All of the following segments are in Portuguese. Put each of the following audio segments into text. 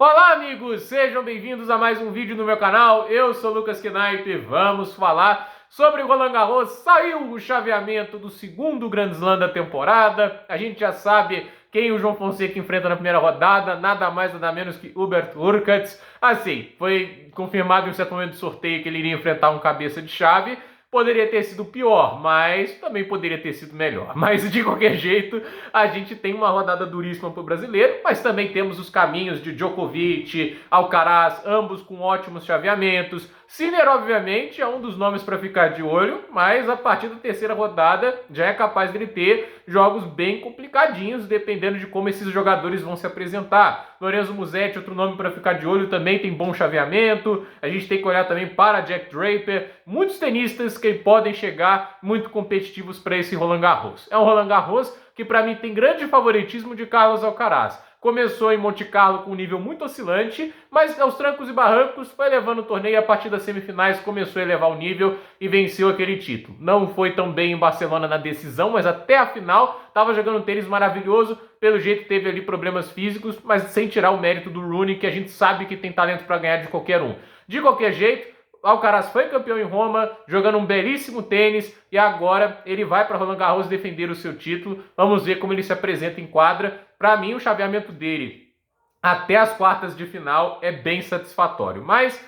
Olá amigos, sejam bem-vindos a mais um vídeo no meu canal. Eu sou Lucas Knipe e vamos falar sobre o Roland Garros. Saiu o chaveamento do segundo Grand Slam da temporada. A gente já sabe quem o João Fonseca enfrenta na primeira rodada, nada mais nada menos que Hubert Hurkacz. Assim, foi confirmado em um certo momento do sorteio que ele iria enfrentar um cabeça de chave. Poderia ter sido pior, mas também poderia ter sido melhor. Mas de qualquer jeito, a gente tem uma rodada duríssima para o brasileiro, mas também temos os caminhos de Djokovic, Alcaraz, ambos com ótimos chaveamentos. Sinner, obviamente, é um dos nomes para ficar de olho, mas a partir da terceira rodada já é capaz dele ter jogos bem complicadinhos, dependendo de como esses jogadores vão se apresentar. Lorenzo Musetti, outro nome para ficar de olho, também tem bom chaveamento. A gente tem que olhar também para Jack Draper. Muitos tenistas que podem chegar muito competitivos para esse Roland Garros. É um Roland Garros que para mim tem grande favoritismo de Carlos Alcaraz. Começou em Monte Carlo com um nível muito oscilante, mas aos trancos e barrancos foi levando o torneio e a partir das semifinais começou a elevar o nível e venceu aquele título. Não foi tão bem em Barcelona na decisão, mas até a final estava jogando um tênis maravilhoso. Pelo jeito teve ali problemas físicos, mas sem tirar o mérito do Rune, que a gente sabe que tem talento para ganhar de qualquer um. De qualquer jeito, Alcaraz foi campeão em Roma, jogando um belíssimo tênis e agora ele vai para Roland Garros defender o seu título. Vamos ver como ele se apresenta em quadra. Para mim, o chaveamento dele até as quartas de final é bem satisfatório, mas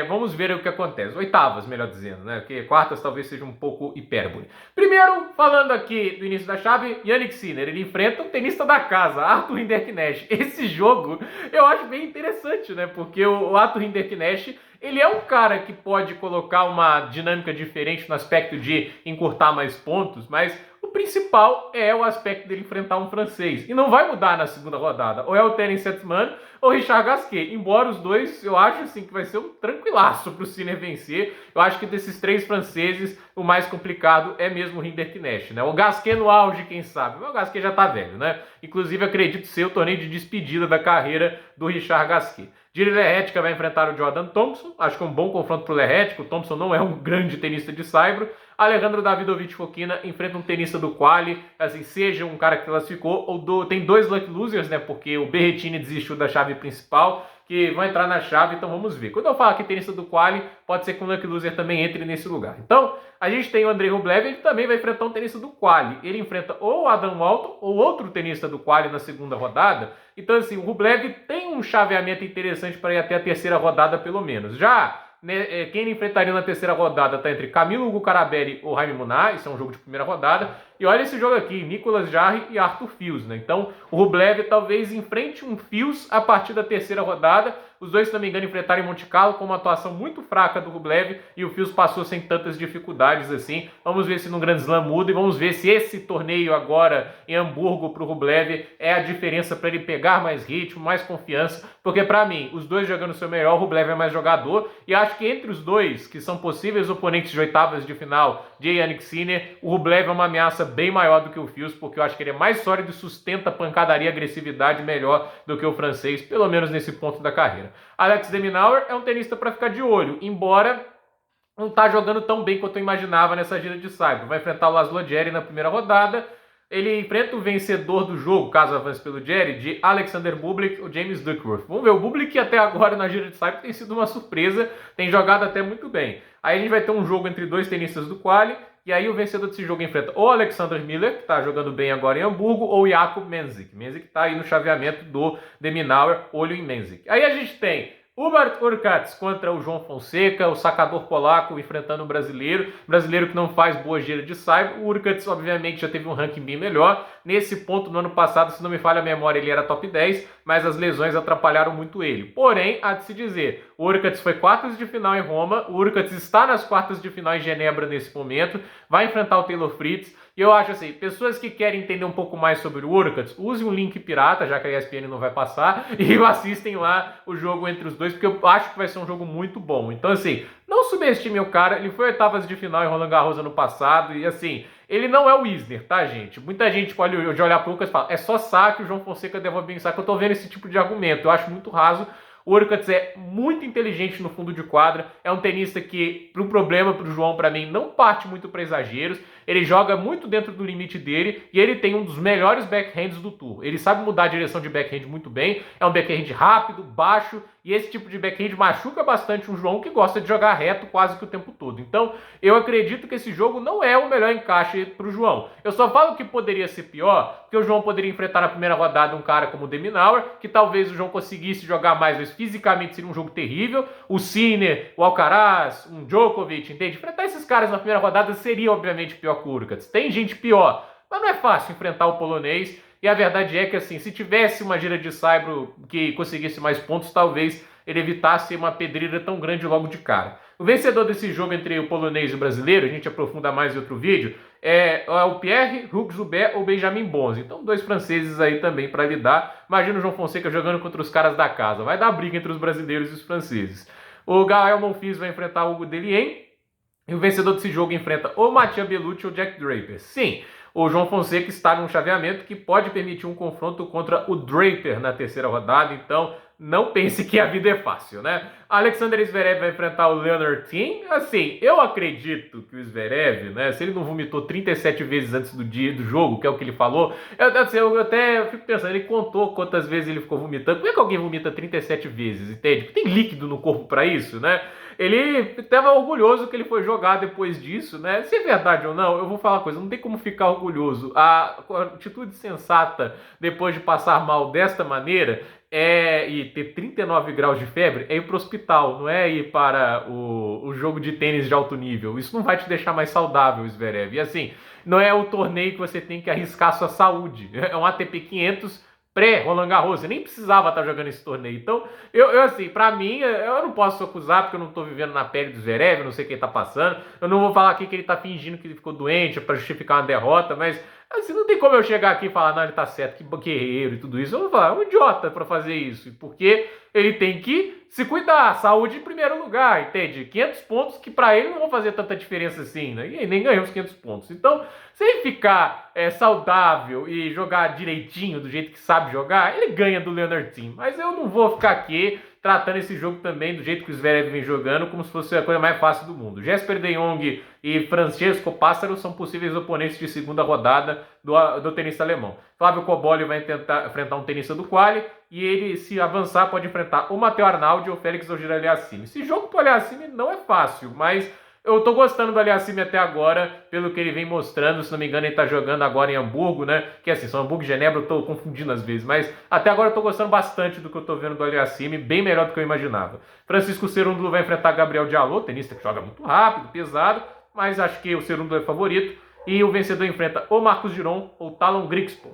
vamos ver o que acontece. Oitavas, melhor dizendo, né? Porque quartas talvez seja um pouco hipérbole. Primeiro, falando aqui do início da chave, Jannik Sinner, ele enfrenta um tenista da casa, Arthur Hinderknecht. Esse jogo eu acho bem interessante, né? Porque o Arthur Hinderknecht, ele é um cara que pode colocar uma dinâmica diferente no aspecto de encurtar mais pontos, mas o principal é o aspecto dele enfrentar um francês. E não vai mudar na segunda rodada. Ou é o Terence Setsman ou o Richard Gasquet. Embora os dois, eu acho assim, que vai ser um tranquilaço para o Sinner vencer. Eu acho que desses três franceses, o mais complicado é mesmo o Hinderknecht, né? O Gasquet no auge, quem sabe. Mas o Gasquet já tá velho, né? Inclusive, acredito ser o torneio de despedida da carreira do Richard Gasquet. Jiri Lehetka vai enfrentar o Jordan Thompson. Acho que é um bom confronto para o Lehetka. O Thompson não é um grande tenista de saibro. Alejandro Davidovich Fokina enfrenta um tenista do quali, assim, seja um cara que classificou, ou tem dois lucky losers, né? Porque o Berrettini desistiu da chave principal, que vão entrar na chave, então vamos ver. Quando eu falo que tenista do quali, pode ser que um lucky loser também entre nesse lugar. Então, a gente tem o Andrei Rublev, ele também vai enfrentar um tenista do quali. Ele enfrenta ou o Adam Walton ou outro tenista do quali na segunda rodada. Então, assim, o Rublev tem um chaveamento interessante para ir até a terceira rodada, pelo menos. Já quem ele enfrentaria na terceira rodada está entre Camilo Gucarabelli ou Jaime Munar, isso é um jogo de primeira rodada. E olha esse jogo aqui, Nicolas Jarry e Arthur Fils, né? Então o Rublev talvez enfrente um Fils a partir da terceira rodada. Os dois, se não me engano, enfrentaram em Monte Carlo com uma atuação muito fraca do Rublev e o Fils passou sem tantas dificuldades assim. Vamos ver se no Grand Slam muda e vamos ver se esse torneio agora em Hamburgo para o Rublev é a diferença para ele pegar mais ritmo, mais confiança. Porque para mim, os dois jogando o seu melhor, o Rublev é mais jogador. E acho que entre os dois, que são possíveis oponentes de oitavas de final de Jannik Sinner, o Rublev é uma ameaça bem maior do que o Fils, porque eu acho que ele é mais sólido e sustenta pancadaria e agressividade melhor do que o francês, pelo menos nesse ponto da carreira. Alex de Minaur é um tenista para ficar de olho, embora não está jogando tão bem quanto eu imaginava nessa gira de saibro. Vai enfrentar o Laszlo Djere na primeira rodada. Ele enfrenta o vencedor do jogo, caso avance pelo Djere, de Alexander Bublik ou James Duckworth. Vamos ver, o Bublik até agora na gira de saibro tem sido uma surpresa, tem jogado até muito bem. Aí a gente vai ter um jogo entre dois tenistas do quali, e aí o vencedor desse jogo enfrenta ou Alexander Miller, que está jogando bem agora em Hamburgo, ou Jakub Menzik. Menzik está aí no chaveamento do de Minaur, olho em Menzik. Aí a gente tem Hubert Hurkacz contra o João Fonseca, o sacador polaco enfrentando o brasileiro que não faz boa gira de saibro. O Hurkacz, obviamente, já teve um ranking bem melhor. Nesse ponto, no ano passado, se não me falha a memória, ele era top 10, mas as lesões atrapalharam muito ele. Porém, há de se dizer, o Hurkacz foi quartas de final em Roma, o Hurkacz está nas quartas de final em Genebra nesse momento, vai enfrentar o Taylor Fritz. E eu acho assim, pessoas que querem entender um pouco mais sobre o Hurkacz, usem um link pirata, já que a ESPN não vai passar, e assistem lá o jogo entre os dois, porque eu acho que vai ser um jogo muito bom. Então assim, não subestime o cara, ele foi oitavas de final em Roland Garros ano passado, e assim, ele não é o Isner, tá, gente? Muita gente pode olhar pro Hurkacz e falar, é só saque, o João Fonseca deve pensar que eu tô vendo esse tipo de argumento. Eu acho muito raso. O Hurkacz é muito inteligente no fundo de quadra, é um tenista que, pro problema pro João, para mim, não parte muito para exageros, ele joga muito dentro do limite dele e ele tem um dos melhores backhands do tour. Ele sabe mudar a direção de backhand muito bem, é um backhand rápido, baixo, e esse tipo de backhand machuca bastante o João, que gosta de jogar reto quase que o tempo todo. Então, eu acredito que esse jogo não é o melhor encaixe para o João. Eu só falo que poderia ser pior, porque o João poderia enfrentar na primeira rodada um cara como o de Minaur, que talvez o João conseguisse jogar mais, mas fisicamente seria um jogo terrível. O Sinner, o Alcaraz, um Djokovic, entende? Enfrentar esses caras na primeira rodada seria, obviamente, pior que o Hurkacz. Tem gente pior, mas não é fácil enfrentar o polonês. E a verdade é que, assim, se tivesse uma gira de saibro que conseguisse mais pontos, talvez ele evitasse uma pedreira tão grande logo de cara. O vencedor desse jogo entre o polonês e o brasileiro, a gente aprofunda mais em outro vídeo, é o Pierre Roux-Joubert ou Benjamin Bonzi. Então, dois franceses aí também para lidar. Imagina o João Fonseca jogando contra os caras da casa. Vai dar briga entre os brasileiros e os franceses. O Gael Monfils vai enfrentar o Hugo Dellien. E o vencedor desse jogo enfrenta ou Mattia Bellucci ou Jack Draper. Sim, o João Fonseca está num chaveamento que pode permitir um confronto contra o Draper na terceira rodada, então não pense que a vida é fácil, né? Alexander Zverev vai enfrentar o Leonard Thiem. Assim, eu acredito que o Zverev, né, se ele não vomitou 37 vezes antes do dia do jogo, que é o que ele falou, eu até fico pensando, ele contou quantas vezes ele ficou vomitando. Como é que alguém vomita 37 vezes, entende? Tem líquido no corpo para isso, né? Ele estava orgulhoso que ele foi jogar depois disso, né? Se é verdade ou não, eu vou falar uma coisa, não tem como ficar orgulhoso. A atitude sensata depois de passar mal desta maneira e ter 39 graus de febre é ir para o hospital, não é ir para o jogo de tênis de alto nível. Isso não vai te deixar mais saudável, Zverev. E assim, não é o torneio que você tem que arriscar a sua saúde. É um ATP 500 pré-Roland Garros, eu nem precisava estar jogando esse torneio. Então, eu assim, pra mim, eu não posso acusar porque eu não tô vivendo na pele do Zverev, não sei o que ele tá passando. Eu não vou falar aqui que ele tá fingindo que ele ficou doente pra justificar uma derrota, mas assim, não tem como eu chegar aqui e falar, não, ele tá certo, que guerreiro e tudo isso. Eu vou falar, é um idiota pra fazer isso, porque ele tem que se cuidar, saúde em primeiro lugar, entende? 500 pontos que pra ele não vão fazer tanta diferença assim, né? E ele nem ganhou os 500 pontos. Então, se ele ficar saudável e jogar direitinho, do jeito que sabe jogar, ele ganha do Leonard Thiem. Mas eu não vou ficar aqui tratando esse jogo também do jeito que o Zverev vem jogando, como se fosse a coisa mais fácil do mundo. Jesper de Jong e Francesco Pássaro são possíveis oponentes de segunda rodada do tenista alemão. Flávio Cobolli vai tentar enfrentar um tenista do quali, e ele, se avançar, pode enfrentar o Matteo Arnaldi ou o Félix Auger-Aliassime. Esse jogo pro Aliassime não é fácil, mas eu tô gostando do Aliassime até agora, pelo que ele vem mostrando. Se não me engano, ele tá jogando agora em Hamburgo, né? Que assim, são Hamburgo e Genebra, eu tô confundindo às vezes. Mas até agora eu tô gostando bastante do que eu tô vendo do Aliassime, bem melhor do que eu imaginava. Francisco Cerúndolo vai enfrentar Gabriel Diallo, tenista que joga muito rápido, pesado, mas acho que o Cerúndolo é favorito. E o vencedor enfrenta ou Marcos Giron ou Talon Grigspor.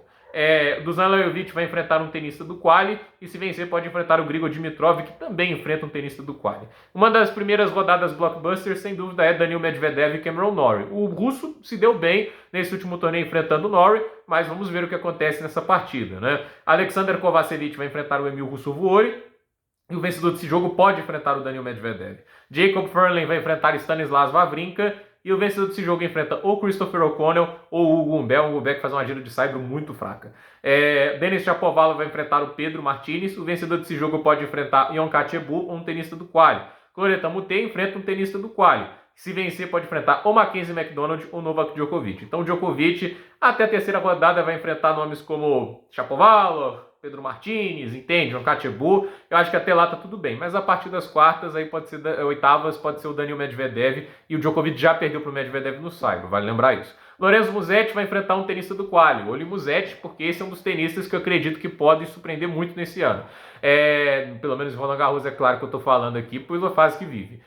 Dusan Lajovic vai enfrentar um tenista do quali, e se vencer pode enfrentar o Grigor Dimitrov, que também enfrenta um tenista do quali. Uma das primeiras rodadas blockbusters, sem dúvida, é Daniil Medvedev e Cameron Norrie. O russo se deu bem nesse último torneio enfrentando o Norrie, mas vamos ver o que acontece nessa partida, né? Alexander Kovacevic vai enfrentar o Emil Ruusuvuori, e o vencedor desse jogo pode enfrentar o Daniil Medvedev. Jacob Furlan vai enfrentar Stanislas Wawrinka, e o vencedor desse jogo enfrenta ou Christopher O'Connell ou o Hugo Humbert que faz uma gira de saibro muito fraca. Denis Shapovalov vai enfrentar o Pedro Martínez. O vencedor desse jogo pode enfrentar Ion Kachebu, um tenista do quali. Cloreta Mutê enfrenta um tenista do quali. Se vencer, pode enfrentar ou Mackenzie McDonald ou Novak Djokovic. Então, Djokovic, até a terceira rodada, vai enfrentar nomes como Shapovalov, Pedro Martínez, entende? Ion Kachebu. Eu acho que até lá tá tudo bem. Mas a partir das quartas, aí pode ser oitavas, pode ser o Daniil Medvedev. E o Djokovic já perdeu pro Medvedev no saibro, vale lembrar isso. Lorenzo Musetti vai enfrentar um tenista do quali. Olho Musetti, porque esse é um dos tenistas que eu acredito que pode surpreender muito nesse ano. Pelo menos Roland Garros, é claro que eu tô falando aqui, pela fase que vive.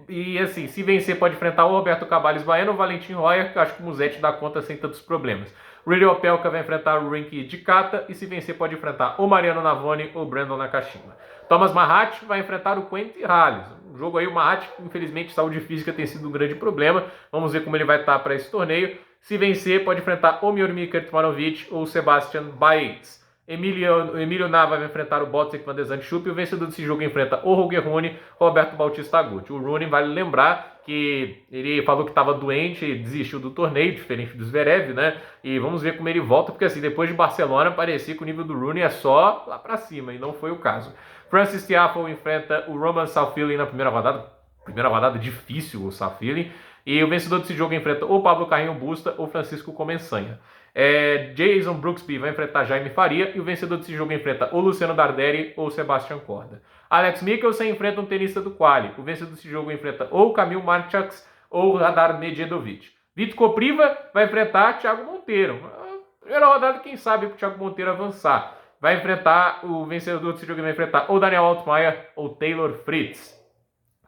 E assim, se vencer pode enfrentar o Roberto Caballes Baena ou o Valentin Royer, que eu acho que o Musetti dá conta sem tantos problemas. Rudy Opelka vai enfrentar o Rinky Dikata, e se vencer pode enfrentar ou Mariano Navoni ou Brandon Nakashima. Thomas Mahat vai enfrentar o Quentin Halys. Um jogo aí, o Mahat, infelizmente, saúde física tem sido um grande problema. Vamos ver como ele vai estar para esse torneio. Se vencer, pode enfrentar ou Miomir Kecmanovic ou Sebastian Baez. Emílio Nava vai enfrentar o Botic Van de Zandschulp e o vencedor desse jogo enfrenta o Roger Rune, Roberto Bautista Agut. O Rune, vale lembrar que ele falou que estava doente e desistiu do torneio, diferente do Zverev, né? E vamos ver como ele volta, porque assim, depois de Barcelona, parecia que o nível do Rune é só lá pra cima, e não foi o caso. Francis Tiafoe enfrenta o Roman Safiullin na primeira rodada difícil, o Safiullin, e o vencedor desse jogo enfrenta ou Pablo Carrinho Busta ou Francisco Comensanha. Jason Brooksby vai enfrentar Jaime Faria e o vencedor desse jogo enfrenta ou Luciano Darderi ou Sebastian Korda. Alex Mikkelsen enfrenta um tenista do quali. O vencedor desse jogo enfrenta ou Kamil Marchaks ou Radar Medjedovic. Vitor Kopriva vai enfrentar Thiago Monteiro. Primeira rodada, quem sabe, para o Thiago Monteiro avançar. Vai enfrentar, o vencedor desse jogo vai enfrentar ou Daniel Altmaier ou Taylor Fritz.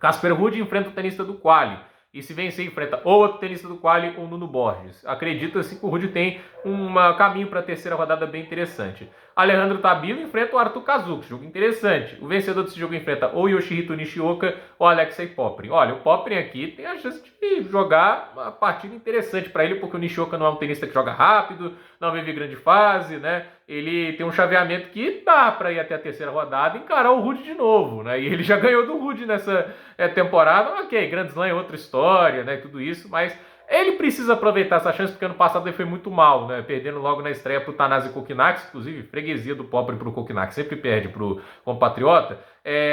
Casper Ruud enfrenta o tenista do quali. E se vencer, enfrenta ou outro tenista do quali ou Nuno Borges. Acredita-se que o Ruud tem um caminho para a terceira rodada bem interessante. Alejandro Tabilo enfrenta o Arthur Kazuki, jogo interessante. O vencedor desse jogo enfrenta ou Yoshihito Nishioka ou Alexei Poprin. Olha, o Poprin aqui tem a chance de jogar uma partida interessante para ele, porque o Nishioka não é um tenista que joga rápido, não vive grande fase, né? Ele tem um chaveamento que dá para ir até a terceira rodada e encarar o Ruud de novo, né? E ele já ganhou do Ruud nessa temporada. Ok, Grand Slam é outra história, né? Tudo isso, mas ele precisa aproveitar essa chance, porque ano passado ele foi muito mal, né? Perdendo logo na estreia pro Thanasi Kokkinakis, inclusive freguesia do Poprin pro Kokkinakis, sempre perde pro compatriota.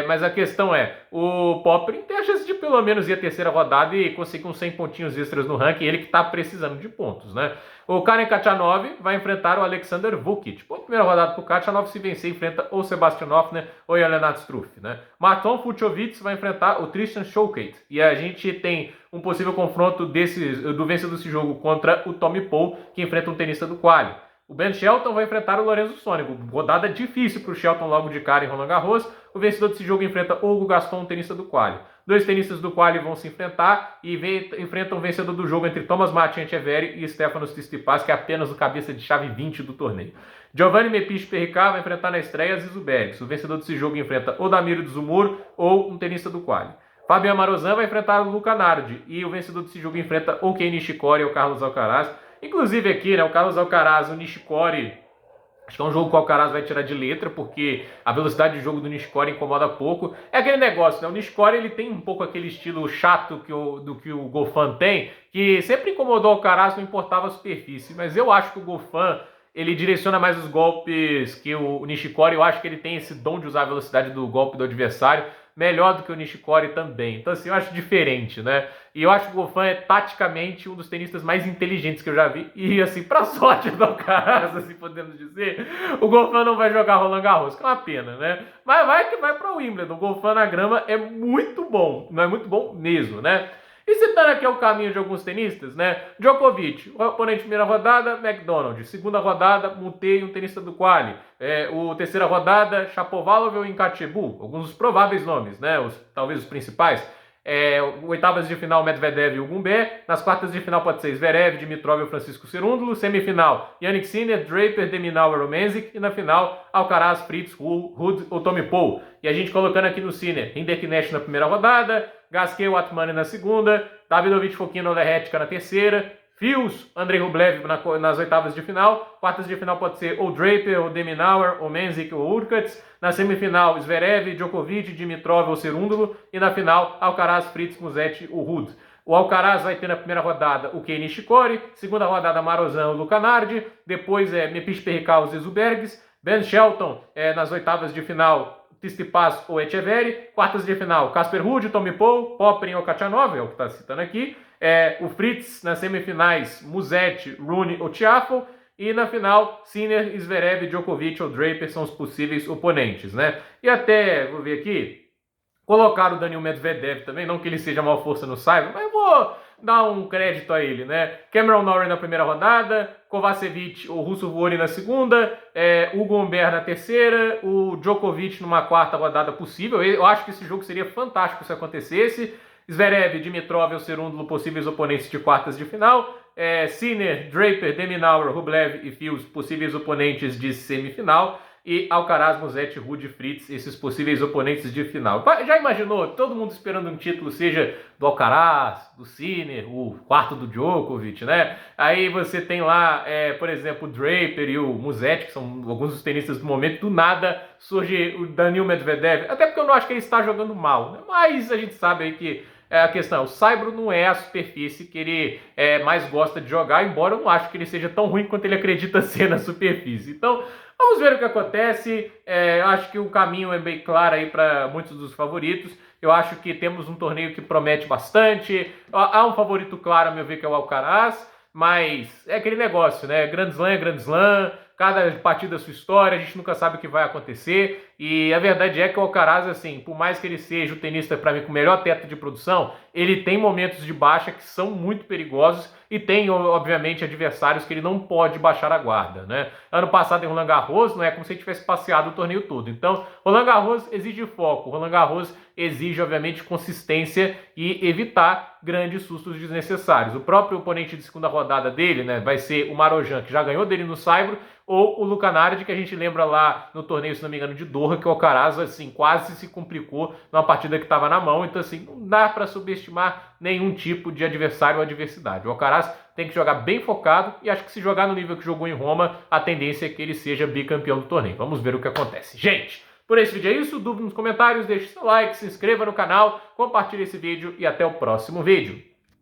Mas a questão é, o Poprin tem a chance de pelo menos ir à terceira rodada e conseguir uns 100 pontinhos extras no ranking, ele que tá precisando de pontos, né? O Karen Khachanov vai enfrentar o Alexander Vukic. Pô, primeira rodada pro Khachanov, se vencer, enfrenta ou Sebastian Hoffner ou Jelena Struff, né? Marton Fucsovics vai enfrentar o Tristan Showcate. E a gente tem um possível confronto do vencedor desse jogo contra o Tommy Paul, que enfrenta um tenista do quali. O Ben Shelton vai enfrentar o Lorenzo Sonego. Rodada difícil para o Shelton logo de cara em Roland Garros. O vencedor desse jogo enfrenta o Hugo Gaston, um tenista do quali. Dois tenistas do quali vão se enfrentar e enfrentam o vencedor do jogo entre Thomas Martin Etcheverry e Stefanos Tsitsipas, que é apenas o cabeça de chave 20 do torneio. Giovanni Mepiche Perricard vai enfrentar na estreia Zizu Bergs. O vencedor desse jogo enfrenta o Damiro Dzumhur ou um tenista do quali. Fabian Marozsan vai enfrentar o Luca Nardi e o vencedor desse jogo enfrenta o Kei Nishikori ou o Carlos Alcaraz. Inclusive aqui, né, o Carlos Alcaraz, o Nishikori, acho que é um jogo que o Alcaraz vai tirar de letra, porque a velocidade de jogo do Nishikori incomoda pouco. É aquele negócio, né? O Nishikori, ele tem um pouco aquele estilo chato do que o Goffin tem, que sempre incomodou o Alcaraz, não importava a superfície. Mas eu acho que o Goffin, ele direciona mais os golpes que o Nishikori. Eu acho que ele tem esse dom de usar a velocidade do golpe do adversário melhor do que o Nishikori também. Então assim, eu acho diferente, né? E eu acho que o Goffin é taticamente um dos tenistas mais inteligentes que eu já vi. E assim, pra sorte do Alcaraz, assim podemos dizer, o Goffin não vai jogar Roland Garros, que é uma pena, né? Mas vai que vai pra Wimbledon. O Goffin na grama é muito bom, não é muito bom mesmo, né? E citando aqui o caminho de alguns tenistas, né? Djokovic, o oponente de primeira rodada, McDonald. Segunda rodada, Mutei, um tenista do quali. Terceira rodada, Shapovalov ou Inkachebu. Alguns dos prováveis nomes, né? Talvez os principais. Oitavas de final, Medvedev e Humbert. Nas quartas de final pode ser Zverev, Dimitrov ou Francisco Cerúndolo. Semifinal, Jannik Sinner, Draper, de Minaur ou Menzies. E na final, Alcaraz, Fritz, Ruud ou Tommy Paul. E a gente colocando aqui no Sinner, Rinderknecht na primeira rodada, Gasquet, Watmani na segunda, Davidovich Fokina, Lehetka na terceira, Fios, Andrei Rublev nas oitavas de final, quartas de final pode ser ou Draper, ou Deminauer, ou Menzies ou Urkats, na semifinal Zverev, Djokovic, Dimitrov ou Cerúndolo, e na final Alcaraz, Fritz, Musetti ou Ruud. O Alcaraz vai ter na primeira rodada o Kei Nishikori, segunda rodada Marozsan ou Luca Nardi, depois Mepiche Perricard ou Zizu Bergs, Ben Shelton nas oitavas de final Tsitsipas ou Etcheverry, quartas de final Casper Ruud, Tommy Paul, Poprin ou Khachanov, é o que está citando aqui, o Fritz nas semifinais Musetti, Rune ou Tiafoe, e na final Sinner, Zverev, Djokovic ou Draper são os possíveis oponentes, né? E até, vou ver aqui, colocar o Daniil Medvedev também, não que ele seja uma força no Cyber, mas eu vou dar um crédito a ele, né? Cameron Norrie na primeira rodada, Kovacevic ou Russo Vuori na segunda, Hugo Humbert na terceira, o Djokovic numa quarta rodada possível. Eu acho que esse jogo seria fantástico se acontecesse. Zverev, Dimitrov ou Cerúndolo possíveis oponentes de quartas de final. Sinner, Draper, Deminauer, Rublev e Fios possíveis oponentes de semifinal. e Alcaraz, Musetti, Ruud e Fritz, esses possíveis oponentes de final. Já imaginou? Todo mundo esperando um título, seja do Alcaraz, do Sinner, o quarto do Djokovic, né? Aí você tem lá, por exemplo, o Draper e o Musetti, que são alguns dos tenistas do momento. Do nada surge o Daniil Medvedev, até porque eu não acho que ele está jogando mal, né? Mas a gente sabe aí que a questão, o Saibro não é a superfície que ele mais gosta de jogar, embora eu não acho que ele seja tão ruim quanto ele acredita ser na superfície. Então, vamos ver o que acontece. Eu acho que o caminho é bem claro aí para muitos dos favoritos. Eu acho que temos um torneio que promete bastante. Há um favorito claro, a meu ver, que é o Alcaraz, mas é aquele negócio, né? Grand Slam é Grand Slam, cada partida é sua história, a gente nunca sabe o que vai acontecer. E a verdade é que o Alcaraz, assim, por mais que ele seja o tenista, para mim, com o melhor teto de produção, ele tem momentos de baixa que são muito perigosos e tem, obviamente, adversários que ele não pode baixar a guarda, né? Ano passado em Roland Garros, não é como se ele tivesse passeado o torneio todo. Então, Roland Garros exige foco, Roland Garros exige, obviamente, consistência e evitar grandes sustos desnecessários. O próprio oponente de segunda rodada dele, né, vai ser o Marojan, que já ganhou dele no Saibro, ou o Lucanardi, que a gente lembra lá no torneio, se não me engano, de Doha, que o Alcaraz, assim, quase se complicou numa partida que estava na mão. Então, assim, não dá para subestimar nenhum tipo de adversário ou adversidade. O Alcaraz tem que jogar bem focado e acho que se jogar no nível que jogou em Roma, a tendência é que ele seja bicampeão do torneio. Vamos ver o que acontece. Gente, por esse vídeo é isso. Dúvida nos comentários, deixe seu like, se inscreva no canal, compartilhe esse vídeo e até o próximo vídeo.